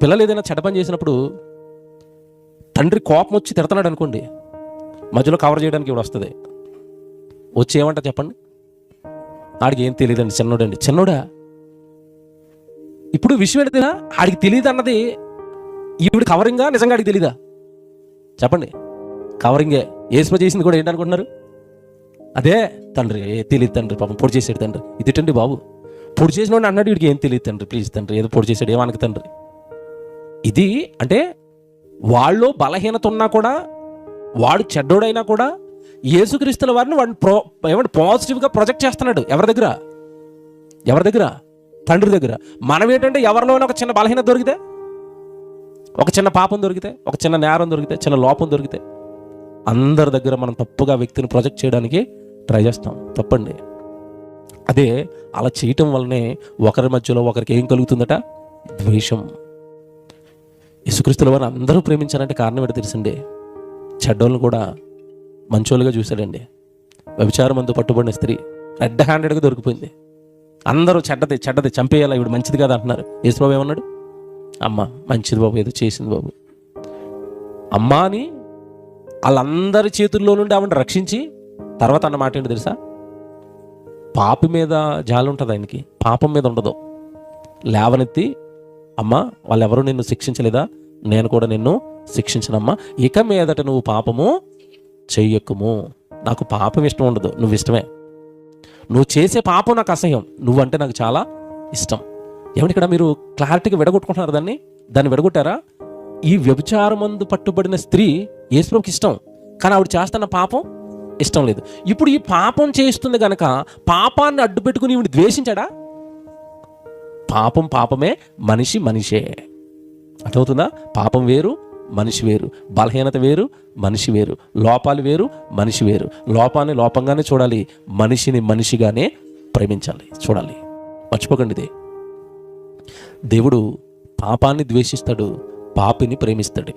పిల్లలు ఏదైనా చెడ్డ పని చేసినప్పుడు తండ్రి కోపం వచ్చి తిడతాడు అనుకోండి, మధ్యలో కవర్ చేయడానికి ఇప్పుడు వస్తుంది. వచ్చి ఏమంటా చెప్పండి? ఆడికి ఏం తెలియదండి, చిన్నోడండి. చిన్నోడా? ఇప్పుడు విషయం ఏంటిదా? ఆడికి తెలియదు అన్నది ఈవిడ కవరింగా, నిజంగా ఆడికి తెలీదా? చెప్పండి. కవరింగే. యేసుప్రభు చేసింది కూడా ఏంటనుకుంటున్నారు? అదే. తండ్రి తెలియదు తండ్రి, పాపం పొడి చేసాడు తండ్రి. ఇది తిట్టండి బాబు. పొడి చేసిన వాడిని అన్నాడు, వీడికి ఏం తెలియదు తండ్రి, ప్లీజ్ తండ్రి, ఏదో పొడి చేశాడు, ఏమనక తండ్రి. ఇది అంటే వాళ్ళు బలహీనత ఉన్నా కూడా, వాడు చెడ్డోడైనా కూడా యేసుక్రీస్తుల వారిని వాడిని పాజిటివ్గా ప్రొజెక్ట్ చేస్తున్నాడు. ఎవరి దగ్గర? తండ్రి దగ్గర. మనం ఏంటంటే ఎవరిలోనే ఒక చిన్న బలహీనత దొరికితే, ఒక చిన్న పాపం దొరికితే, ఒక చిన్న నేరం దొరికితే, చిన్న లోపం దొరికితే అందరి దగ్గర మనం తప్పుగా వ్యక్తిని ప్రొజెక్ట్ చేయడానికి ట్రై చేస్తాం. తప్పండి. అదే అలా చేయటం వల్లనే ఒకరి మధ్యలో ఒకరికి ఏం కలుగుతుందట? ద్వేషం. యేసుక్రీస్తుల వారిని అందరూ ప్రేమించాలంటే కారణం ఏంటో తెలుసండి? చెడ్డోళ్ళని కూడా మంచోళ్ళుగా చూశాడండి. వ్యభిచారం మందు పట్టుబడిన స్త్రీ రెడ్ హ్యాండెడ్గా దొరికిపోయింది. అందరూ చెడ్డది చంపేయాలి, ఇవి మంచిది కాదు అంటున్నారు. యేసుబాబు ఏమన్నాడు? అమ్మ మంచిది బాబు, ఏదో చేసింది బాబు. అమ్మ అని వాళ్ళందరి చేతుల్లో నుండి ఆవిడ రక్షించి తర్వాత అన్న మాట ఏంటి తెలుసా? పాపి మీద జాలి ఉంటుంది ఆయనకి, పాపం మీద ఉండదు. లేవనెత్తి, అమ్మ వాళ్ళెవరూ నిన్ను శిక్షించలేదా? నేను కూడా నిన్ను శిక్షించనమ్మా. ఇక మీదట నువ్వు పాపము చెయ్యకుము. నాకు పాపం ఇష్టం ఉండదు, నువ్వు ఇష్టమే. నువ్వు చేసే పాపం నాకు అసహ్యం, నువ్వంటే నాకు చాలా ఇష్టం. ఏమంటే ఇక్కడ మీరు క్లారిటీగా విడగొట్టుకుంటున్నారు. దాన్ని విడగొట్టారా? ఈ వ్యభిచారమందు పట్టుబడిన స్త్రీ యేసుప్రభుకి ఇష్టం, కానీ ఆవిడ చేస్తున్న పాపం ఇష్టం లేదు. ఇప్పుడు ఈ పాపం చేస్తుంది కనుక పాపాన్ని అడ్డు పెట్టుకుని ఈవిడ ద్వేషించాడా? పాపమే, మనిషే. అర్థమవుతుందా? పాపం వేరు, మనిషి వేరు. బలహీనత వేరు, మనిషి వేరు. లోపాలు వేరు, మనిషి వేరు. లోపాన్ని లోపంగానే చూడాలి, మనిషిని మనిషిగానే ప్రేమించాలి, చూడాలి. మర్చిపోకండి ఇది. దేవుడు పాపాన్ని ద్వేషిస్తాడు, పాపిని ప్రేమిస్తాడు.